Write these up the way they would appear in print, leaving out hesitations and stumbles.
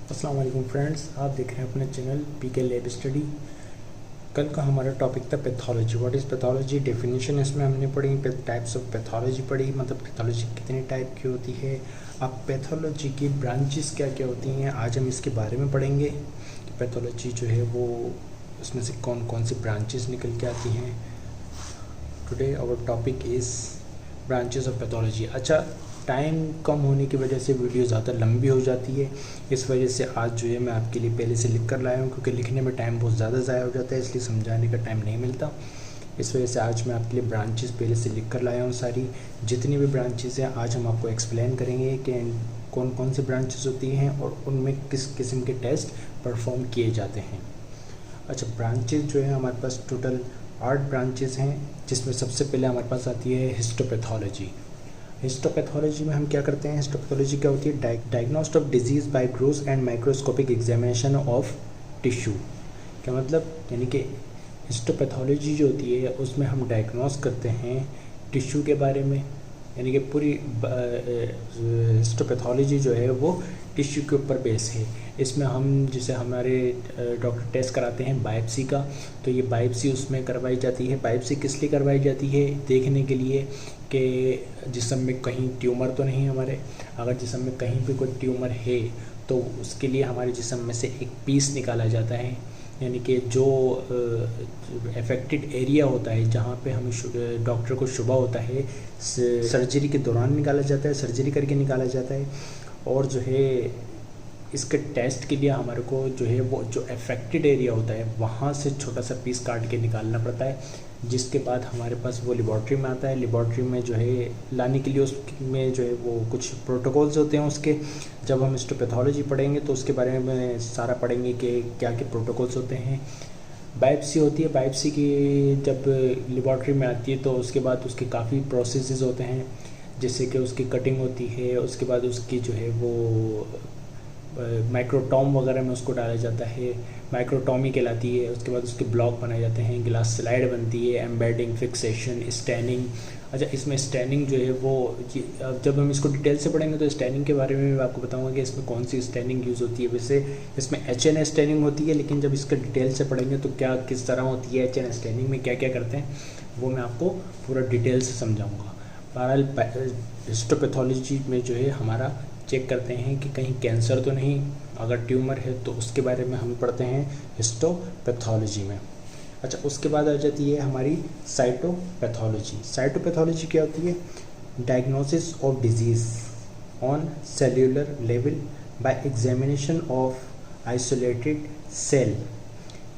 अस्सलाम वालेकुम फ्रेंड्स, आप देख रहे हैं अपना चैनल पीके लैब स्टडी। कल का हमारा टॉपिक था pathology. What is pathology, definition इसमें हमने पढ़ी, टाइप्स ऑफ पैथोलॉजी पढ़ी, मतलब पैथोलॉजी कितने टाइप की होती है, अब पैथोलॉजी की ब्रांचेस क्या क्या होती हैं। आज हम इसके बारे में पढ़ेंगे कि पैथोलॉजी जो है वो उसमें से कौन कौन सी ब्रांचेस निकल के आती हैं। Today our topic is branches of pathology. अच्छा, टाइम कम होने की वजह से वीडियो ज़्यादा लंबी हो जाती है, इस वजह से आज जो है मैं आपके लिए पहले से लिख कर लाया हूँ, क्योंकि लिखने में टाइम बहुत ज़्यादा ज़ाया हो जाता है, इसलिए समझाने का टाइम नहीं मिलता। इस वजह से आज मैं आपके लिए ब्रांचेस पहले से लिख कर लाया हूँ। सारी जितनी भी ब्रांचेस हैं आज हम आपको एक्सप्लेन करेंगे कि कौन कौन सी ब्रांचेस होती हैं और उनमें किस किस्म के टेस्ट परफॉर्म किए जाते हैं। अच्छा, ब्रांचेस जो है हमारे पास टोटल 8 ब्रांचेस हैं, जिसमें सबसे पहले हमारे पास आती है हिस्टोपैथोलॉजी। हिस्टोपैथोलॉजी में हम क्या करते हैं, हिस्टोपैथोलॉजी क्या होती है, diagnosis of disease by gross and microscopic examination of tissue. क्या मतलब, यानी कि हिस्टोपैथोलॉजी जो होती है उसमें हम डायग्नोस करते हैं टिश्यू के बारे में, यानी कि पूरी हिस्टोपैथोलॉजी जो है वो टिश्यू के ऊपर बेस है। इसमें हम जैसे हमारे डॉक्टर टेस्ट कराते हैं बायोप्सी का, तो ये बायोप्सी उसमें करवाई जाती है। बायोप्सी किस लिए करवाई जाती है, देखने के लिए कि जिस्म में कहीं ट्यूमर तो नहीं हमारे, अगर जिस्म में कहीं भी कोई ट्यूमर है तो उसके लिए हमारे जिस्म में से एक पीस निकाला जाता है, यानी कि जो अफेक्टेड एरिया होता है जहाँ पे हमें डॉक्टर को शुबा होता है, सर्जरी के दौरान निकाला जाता है, सर्जरी करके निकाला जाता है। और जो है इसके टेस्ट के लिए हमारे को जो है वो जो अफेक्टेड एरिया होता है वहाँ से छोटा सा पीस काट के निकालना पड़ता है, जिसके बाद हमारे पास वो लेबॉर्ट्री में आता है। लेबॉर्ट्री में जो है लाने के लिए उसमें जो है वो कुछ प्रोटोकॉल्स होते हैं उसके। जब हम हिस्टोपैथोलॉजी पढ़ेंगे तो उसके बारे में सारा पढ़ेंगे कि क्या क्या प्रोटोकॉल्स होते हैं। बायोप्सी होती है, बायोप्सी की जब लेबॉर्ट्री में आती है तो उसके बाद उसके काफ़ी प्रोसेसेस होते हैं, जैसे कि उसकी कटिंग होती है, उसके बाद उसकी जो है वो माइक्रोटॉम वगैरह में उसको डाला जाता है, माइक्रोटॉमी कहलाती है। उसके बाद उसके ब्लॉक बनाए जाते हैं, ग्लास स्लाइड बनती है, एम्बेडिंग, फिक्सेशन, स्टैनिंग। अच्छा, इसमें स्टैनिंग जो है वो जब हम इसको डिटेल से पढ़ेंगे तो स्टैनिंग के बारे में मैं आपको बताऊंगा कि इसमें कौन सी स्टैनिंग यूज़ होती है। वैसे इसमें HN स्टैनिंग होती है, लेकिन जब इसका डिटेल से पढ़ेंगे तो क्या किस तरह होती है, HN स्टैनिंग में क्या क्या करते हैं वो मैं आपको पूरा डिटेल से समझाऊँगा। बहरहाल हिस्टोपैथोलॉजी में जो है हमारा चेक करते हैं कि कहीं कैंसर तो नहीं, अगर ट्यूमर है तो उसके बारे में हम पढ़ते हैं हिस्टोपैथोलॉजी में। अच्छा, उसके बाद आ जाती है हमारी साइटोपैथोलॉजी। साइटोपैथोलॉजी क्या होती है, diagnosis of disease on cellular level by examination of isolated cell,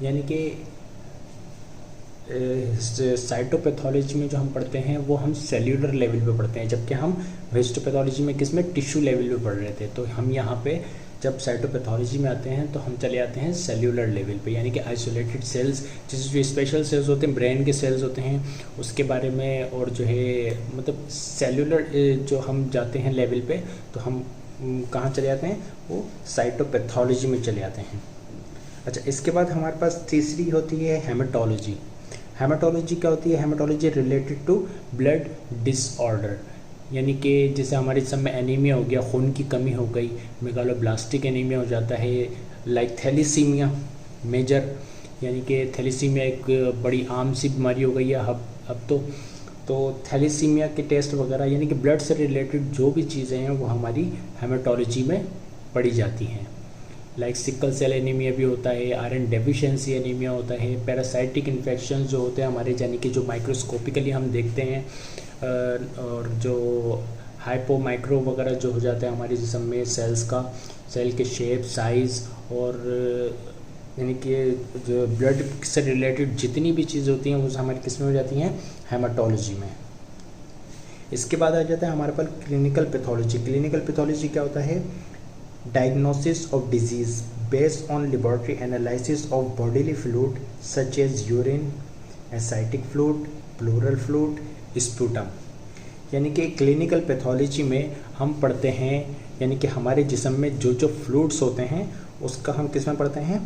यानी कि साइटोपैथोलॉजी में जो हम पढ़ते हैं वो हम सेल्यूलर लेवल पे पढ़ते हैं, जबकि हम हिस्टोपैथोलॉजी में किस में टिश्यू लेवल पे पढ़ रहे थे। तो हम यहाँ पे जब साइटोपैथोलॉजी में आते हैं तो हम चले आते हैं सेल्यूलर लेवल पे, यानी कि आइसोलेटेड सेल्स, जैसे जो स्पेशल सेल्स होते हैं, ब्रेन के सेल्स होते हैं उसके बारे में, और जो है मतलब सेल्यूलर जो हम जाते हैं लेवल पे तो हम कहाँ चले जाते हैं, वो साइटोपैथोलॉजी में चले आते हैं। अच्छा, इसके बाद हमारे पास तीसरी होती है हेमाटोलॉजी। हेमाटोलॉजी क्या होती है, haematology related to blood disorder, यानी कि जैसे हमारे जिस्म में एनीमिया हो गया, खून की कमी हो गई, मेगालोब्लास्टिक एनीमिया हो जाता है, लाइक थैलीसीमिया मेजर, यानी कि थैलीसीमिया एक बड़ी आम सी बीमारी हो गई है अब तो थैलीसीमिया के टेस्ट वगैरह, यानी कि ब्लड से रिलेटेड जो भी चीज़ें हैं वो हमारी हेमाटोलॉजी में पढ़ी जाती हैं। लाइक सिकल सेल एनीमिया भी होता है, आयरन डेफिशिएंसी एनीमिया होता है, पैरासाइटिक इन्फेक्शन जो होते हैं हमारे, यानी कि जो माइक्रोस्कोपिकली हम देखते हैं, और जो हाइपो माइक्रो वगैरह जो हो जाता है हमारे जिस्म में सेल्स का, सेल के शेप, साइज़, और यानी कि जो ब्लड से रिलेटेड जितनी भी चीज़ होती हैं वो हमारी किस में हो जाती हैं, हेमाटोलॉजी में। इसके बाद आ जाता है हमारे पास क्लिनिकल पैथोलॉजी। क्लिनिकल पैथोलॉजी क्या होता है, diagnosis of disease based on laboratory analysis of bodily fluid such as urine, ascitic fluid, pleural fluid, sputum। यानी कि क्लिनिकल पैथोलॉजी में हम पढ़ते हैं, यानी कि हमारे जिस्म में जो जो फ्लूइड्स होते हैं उसका हम किस में पढ़ते हैं,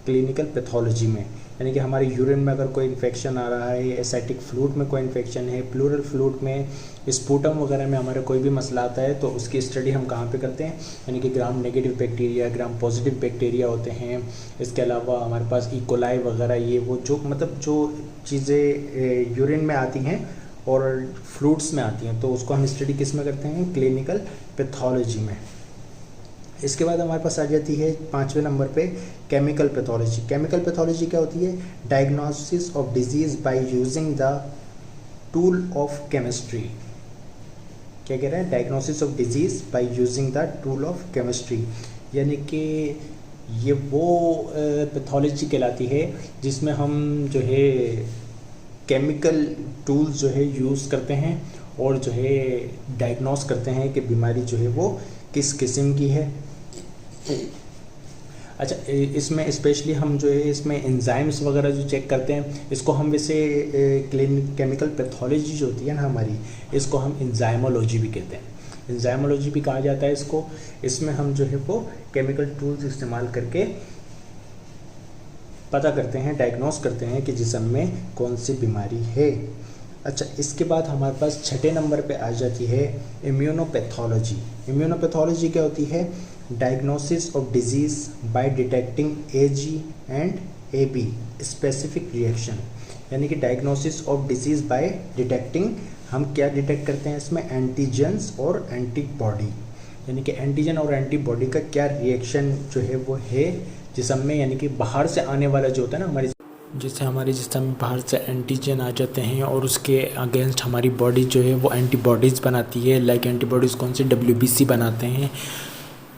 क्लिनिकल पैथोलॉजी में। यानी कि हमारे यूरिन में अगर कोई इन्फेक्शन आ रहा है, एसेटिक फ्लूइड में कोई इन्फेक्शन है, प्लूरल फ्लूइड में, स्पूटम वगैरह में हमारे कोई भी मसला आता है तो उसकी स्टडी हम कहाँ पे करते हैं, यानी कि gram negative bacteria, gram positive bacteria होते हैं। इसके अलावा हमारे पास इकोलाई वगैरह, ये वो जो मतलब जो चीज़ें यूरिन में आती हैं और फ्लूइड्स में आती हैं, तो उसको हम स्टडी किस में करते हैं, क्लिनिकल पैथोलॉजी में। इसके बाद हमारे पास आ जाती है 5वें नंबर पे केमिकल पैथोलॉजी। केमिकल पैथोलॉजी क्या होती है, diagnosis of disease by using the tool of chemistry. क्या कह रहा है, diagnosis of disease by using the tool of chemistry, यानी कि ये वो पैथोलॉजी कहलाती है जिसमें हम जो है केमिकल टूल्स जो है यूज़ करते हैं और जो है डायग्नोस करते हैं कि बीमारी जो है वो किस किस्म की है। अच्छा, इसमें स्पेशली हम जो है इसमें एंजाइम्स वगैरह जो चेक करते हैं, इसको हम वैसे केमिकल पैथोलॉजी जो होती है ना हमारी, इसको हम एंजाइमोलॉजी भी कहते हैं, एंजाइमोलॉजी भी कहा जाता है इसको। इसमें हम जो है वो केमिकल टूल्स इस्तेमाल करके पता करते हैं, डायग्नोस करते हैं कि जिस्म में कौन सी बीमारी है। अच्छा, इसके बाद हमारे पास 6ठे नंबर पे आ जाती है इम्यूनोपैथोलॉजी। इम्यूनोपैथोलॉजी क्या होती है, diagnosis of disease by detecting AG and AB specific reaction, यानी कि diagnosis of disease by detecting, हम क्या डिटेक्ट करते हैं इसमें, एंटीजेंस और एंटीबॉडी, यानी कि एंटीजन और एंटीबॉडी का क्या रिएक्शन जो है वो है जिस्म में, यानी कि बाहर से आने वाला जो होता है ना हमारी, जैसे हमारे जिस्म में बाहर से एंटीजन आ जाते हैं और उसके अगेंस्ट हमारी बॉडी जो है वो एंटीबॉडीज़ बनाती है। लाइक एंटीबॉडीज़ कौन सी, WBC बनाते हैं,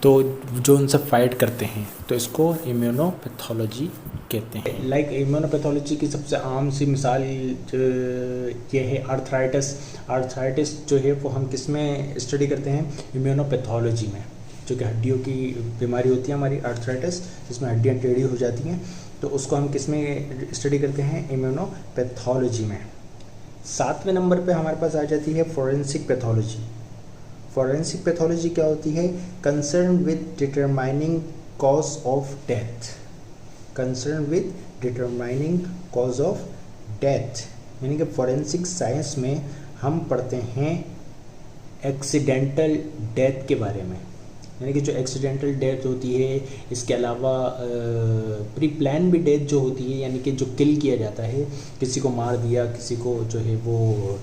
तो जो उनसे फाइट करते हैं, तो इसको इम्यूनोपैथोलॉजी कहते हैं। लाइक इम्यूनोपैथोलॉजी की सबसे आम सी मिसाल ये है आर्थराइटिस। आर्थराइटिस जो है वो हम किस में स्टडी करते हैं, इम्यूनोपैथोलॉजी में, जो कि हड्डियों की बीमारी होती है हमारी आर्थराइटिस, जिसमें हड्डियाँ टेढ़ी हो जाती हैं, तो उसको हम किस में स्टडी करते हैं, इम्यूनोपैथोलॉजी में। 7वें नंबर पे हमारे पास आ जाती है फोरेंसिक पैथोलॉजी। फोरेंसिक पैथोलॉजी क्या होती है, concern with determining cause of death, concern with determining cause of death, यानी कि फोरेंसिक साइंस में हम पढ़ते हैं एक्सीडेंटल डेथ के बारे में, यानी कि जो एक्सीडेंटल डेथ होती है, इसके अलावा प्री प्लान भी डेथ जो होती है, यानी कि जो किल किया जाता है, किसी को मार दिया, किसी को जो है वो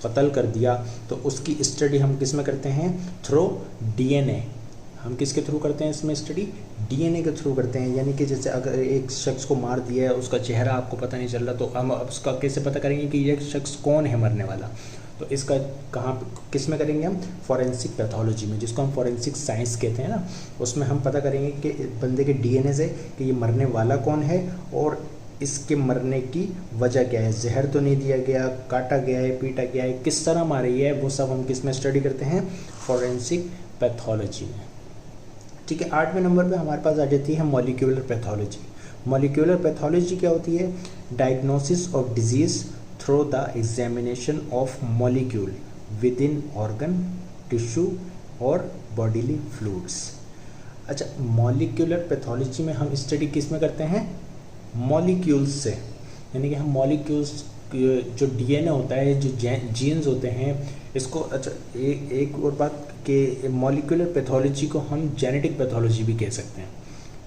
कत्ल कर दिया, तो उसकी स्टडी हम किस में करते हैं, थ्रू DNA। हम किसके थ्रू करते हैं इसमें स्टडी, DNA के थ्रू करते हैं। यानी कि जैसे अगर एक शख्स को मार दिया है, उसका चेहरा आपको पता नहीं चल रहा, तो हम उसका कैसे पता करेंगे कि ये शख्स कौन है मरने वाला, तो इसका कहाँ किस में करेंगे हम, फॉरेंसिक पैथोलॉजी में, जिसको हम फॉरेंसिक साइंस कहते हैं ना, उसमें हम पता करेंगे कि बंदे के DNA से कि ये मरने वाला कौन है और इसके मरने की वजह क्या है, जहर तो नहीं दिया गया, काटा गया है, पीटा गया है, किस तरह मारी है, वो सब हम किस में स्टडी करते हैं, फॉरेंसिक पैथोलॉजी में। ठीक है, 8वें नंबर पे हमारे पास आ जाती है मॉलिक्यूलर पैथोलॉजी। मॉलिक्यूलर पैथोलॉजी क्या होती है, diagnosis of disease through the examination of molecule with in organ, tissue और बॉडीली फ्लूइड्स। अच्छा, मॉलिक्यूलर पैथोलॉजी में हम स्टडी किस में करते हैं, मॉलिक्यूल्स से, यानी कि हम मॉलिक्यूल्स जो DNA होता है, जो जीन्स होते हैं, इसको अच्छा एक और बात कि मॉलिक्यूलर पैथोलॉजी को हम जेनेटिक पैथोलॉजी भी कह सकते हैं।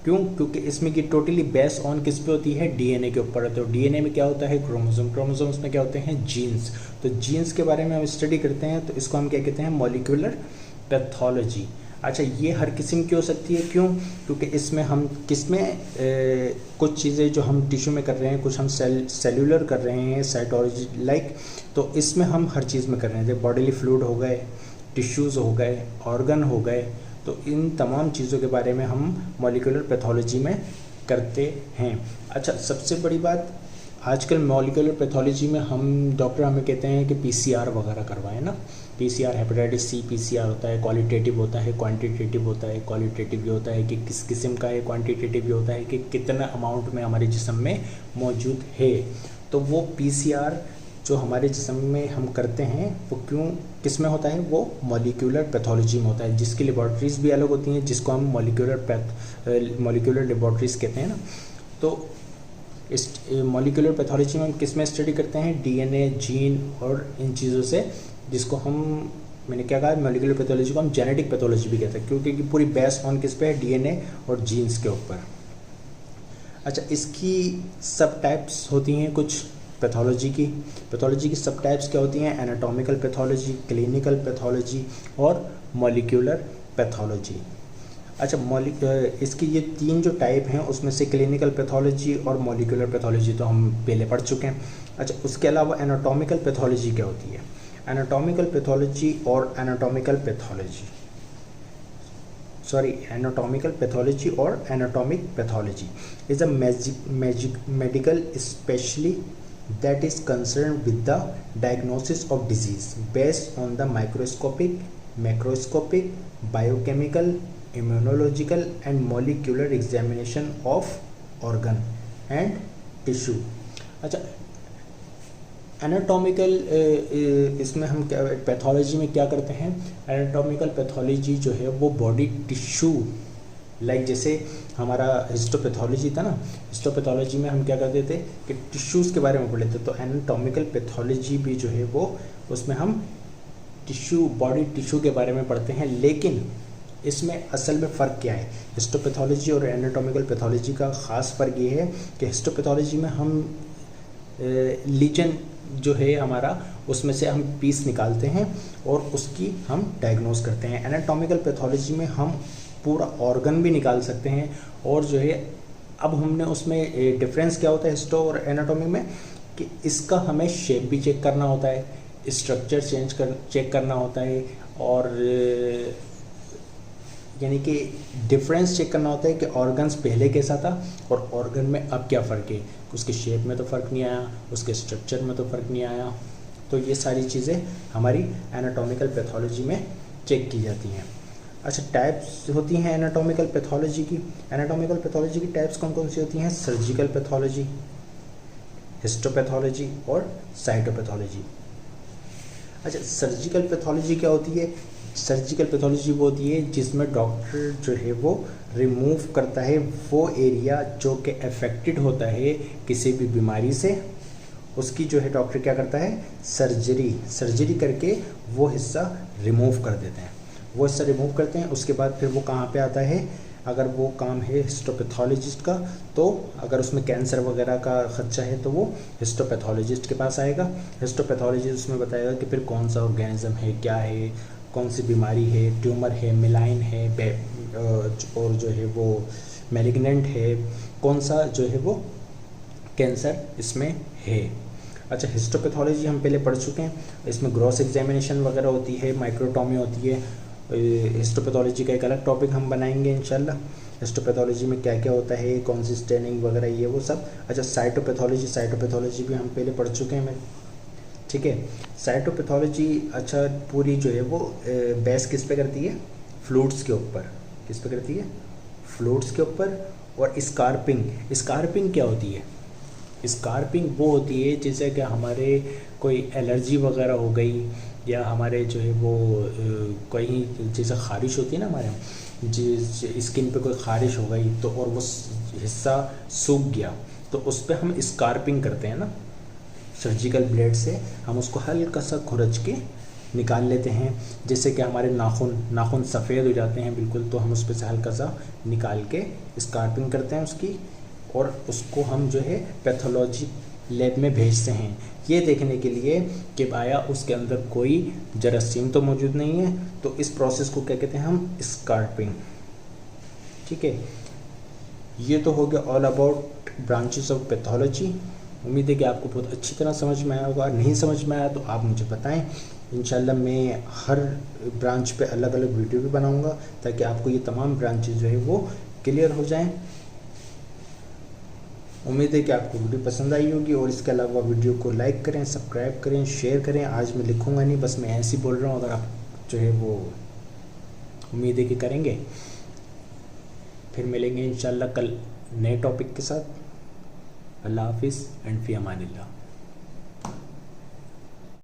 क्यों, क्योंकि इसमें की टोटली बेस ऑन किस पे होती है, DNA के ऊपर। तो DNA में क्या होता है, क्रोमोसोम, क्रोमोसोम्स में क्या होते हैं, जीन्स। तो जीन्स के बारे में हम स्टडी करते हैं, तो इसको हम क्या कहते हैं, मॉलिक्यूलर पैथोलॉजी। अच्छा, ये हर किस्म की हो सकती है, क्यों, क्योंकि इसमें हम किसमें कुछ चीज़ें जो हम टिश्यू में कर रहे हैं, कुछ हम सेल्यूलर कर रहे हैं, साइटोलॉजी लाइक, तो इसमें हम हर चीज़ में कर रहे हैं, जैसे बॉडीली फ्लूइड हो गए, टिश्यूज़ हो गए, ऑर्गन हो गए, तो इन तमाम चीज़ों के बारे में हम मॉलिक्यूलर पैथोलॉजी में करते हैं। अच्छा, सबसे बड़ी बात, आजकल मॉलिक्यूलर पैथोलॉजी में हम डॉक्टर हमें कहते हैं कि PCR वगैरह करवाएं ना। PCR हेपेटाइटिस C PCR होता है, क्वालिटेटिव होता है, क्वांटिटेटिव होता है। क्वालिटेटिव ये होता है कि किस किस्म का है, क्वांटिटेटिव ये होता है कि कितना अमाउंट में हमारे जिस्म में मौजूद है। तो वो PCR जो हमारे जिस्म में हम करते हैं वो क्यों किस में होता है, वो मॉलिक्यूलर पैथोलॉजी में होता है, जिसकी लेबॉर्ट्रीज भी अलग होती हैं, जिसको हम मॉलिक्यूलर लेबॉर्ट्रीज कहते हैं ना। तो इस मॉलिक्यूलर पैथोलॉजी में हम किस में स्टडी करते हैं, डीएनए, जीन और इन चीज़ों से, जिसको हम, मैंने क्या कहा, मॉलिक्यूलर पैथोलॉजी को हम जेनेटिक पैथोलॉजी भी कहते हैं, क्योंकि पूरी बेस्ड ऑन किस पे है, डीएनए और जीन्स के ऊपर। अच्छा, इसकी सब टाइप्स होती हैं कुछ पैथोलॉजी की सब टाइप्स क्या होती हैं, एनाटॉमिकल पैथोलॉजी, क्लिनिकल पैथोलॉजी और मॉलिक्यूलर पैथोलॉजी। अच्छा, इसकी ये 3 जो टाइप हैं उसमें से क्लिनिकल पैथोलॉजी और मॉलिक्यूलर पैथोलॉजी तो हम पहले पढ़ चुके हैं। अच्छा, उसके अलावा एनाटॉमिकल पैथोलॉजी क्या होती है, एनाटॉमिकल पैथोलॉजी और anatomical pathology is a medical specialty that is concerned with the diagnosis of disease based on the microscopic, macroscopic, biochemical, immunological and molecular examination of organ and tissue। अच्छा, anatomical इसमें हम क्या pathology में क्या करते हैं, anatomical pathology जो है वो बॉडी टिश्यू, लाइक जैसे हमारा हिस्टोपैथोलॉजी था ना, हिस्टोपैथोलॉजी में हम क्या करते थे कि टिश्यूज़ के बारे में पढ़ लेते, तो एनाटॉमिकल पैथोलॉजी भी जो है वो उसमें हम टिश्यू, बॉडी टिश्यू के बारे में पढ़ते हैं। लेकिन इसमें असल में फ़र्क क्या है, हिस्टोपैथोलॉजी और एनाटॉमिकल पैथोलॉजी का ख़ास फ़र्क ये है कि हिस्टोपैथोलॉजी में हम लीजन जो है हमारा, उसमें से हम पीस निकालते हैं और उसकी हम डायग्नोस करते हैं। एनाटॉमिकल पैथोलॉजी में हम पूरा ऑर्गन भी निकाल सकते हैं और जो है, अब हमने उसमें डिफरेंस क्या होता है हिस्टो और एनाटॉमी में, कि इसका हमें शेप भी चेक करना होता है, स्ट्रक्चर चेक करना होता है, और यानी कि डिफरेंस चेक करना होता है कि ऑर्गन्स पहले कैसा था और ऑर्गन में अब क्या फ़र्क है, उसके शेप में तो फ़र्क नहीं आया, उसके स्ट्रक्चर में तो फ़र्क नहीं आया। तो ये सारी चीज़ें हमारी एनाटॉमिकल पैथोलॉजी में चेक की जाती हैं। अच्छा, टाइप्स होती हैं एनाटॉमिकल पैथोलॉजी की। एनाटॉमिकल पैथोलॉजी की टाइप्स कौन कौन सी होती हैं, सर्जिकल पैथोलॉजी, हिस्टोपैथोलॉजी और साइटोपैथोलॉजी। अच्छा, सर्जिकल पैथोलॉजी क्या होती है, सर्जिकल पैथोलॉजी वो होती है जिसमें डॉक्टर जो है वो रिमूव करता है वो एरिया जो कि अफेक्टेड होता है किसी भी बीमारी से, उसकी जो है डॉक्टर क्या करता है, सर्जरी करके वो हिस्सा रिमूव कर देते हैं, वो हिस्सा रिमूव करते हैं। उसके बाद फिर वो कहाँ पे आता है, अगर वो काम है हिस्टोपैथोलॉजिस्ट का, तो अगर उसमें कैंसर वगैरह का खर्चा है तो वो हिस्टोपैथोलॉजिस्ट के पास आएगा। हिस्टोपैथोलॉजिस्ट उसमें बताएगा कि फिर कौन सा ऑर्गेनिज्म है, क्या है, कौन सी बीमारी है, ट्यूमर है, मिलाइन है, और जो है वो मैलिग्नेंट है, कौन सा जो है वो कैंसर इसमें है। अच्छा, हिस्टोपैथोलॉजी हम पहले पढ़ चुके हैं, इसमें ग्रॉस एग्जामिनेशन वगैरह होती है, माइक्रोटॉमी होती है। हिस्टोपैथोलॉजी का एक अलग टॉपिक हम बनाएंगे इंशाल्लाह, हिस्टोपैथोलॉजी में क्या क्या होता है, कौन सी स्टेनिंग वगैरह, ये वो सब। अच्छा, साइटोपैथोलॉजी भी हम पहले पढ़ चुके हैं, ठीक है। साइटोपैथोलॉजी अच्छा पूरी जो है वो बेस किस पे करती है, फ्लूइड्स के ऊपर। किस पे करती है, फ्लूइड्स के ऊपर। और स्कारपिंग क्या होती है, स्कारपिंग वो होती है जैसे कि हमारे कोई एलर्जी वगैरह हो गई, या हमारे जो है वो कोई जैसे ख़ारिश होती है ना हमारे, स्किन पे कोई ख़ारिश हो गई तो और वो हिस्सा सूख गया तो उस पर हम स्कारपिंग करते हैं ना, सर्जिकल ब्लेड से हम उसको हल्का सा खुरच के निकाल लेते हैं। जैसे कि हमारे नाखून सफ़ेद हो जाते हैं बिल्कुल, तो हम उस पर से हल्का सा निकाल के स्कारपिंग करते हैं उसकी, और उसको हम जो है पैथोलॉजी लैब में भेजते हैं ये देखने के लिए कि आया उसके अंदर कोई जरासीम तो मौजूद नहीं है। तो इस प्रोसेस को क्या कहते हैं हम, स्कारपिंग। ठीक है, ये तो हो गया all about branches of pathology. उम्मीद है कि आपको बहुत अच्छी तरह समझ में आया होगा। नहीं समझ में आया तो आप मुझे बताएं, इंशाल्लाह मैं हर ब्रांच पे अलग अलग वीडियो भी बनाऊंगा ताकि आपको ये तमाम ब्रांचेस जो है वो क्लियर हो जाएं। उम्मीद है कि आपको वीडियो पसंद आई होगी, और इसके अलावा वीडियो को लाइक करें, सब्सक्राइब करें, शेयर करें। आज मैं लिखूंगा नहीं, बस मैं ऐसे ही बोल रहा हूँ, अगर आप जो है वो उम्मीद है कि करेंगे। फिर मिलेंगे इंशाल्लाह कल नए टॉपिक के साथ। अल्लाह हाफिज़ एंड फ़ी अमानिल्लाह।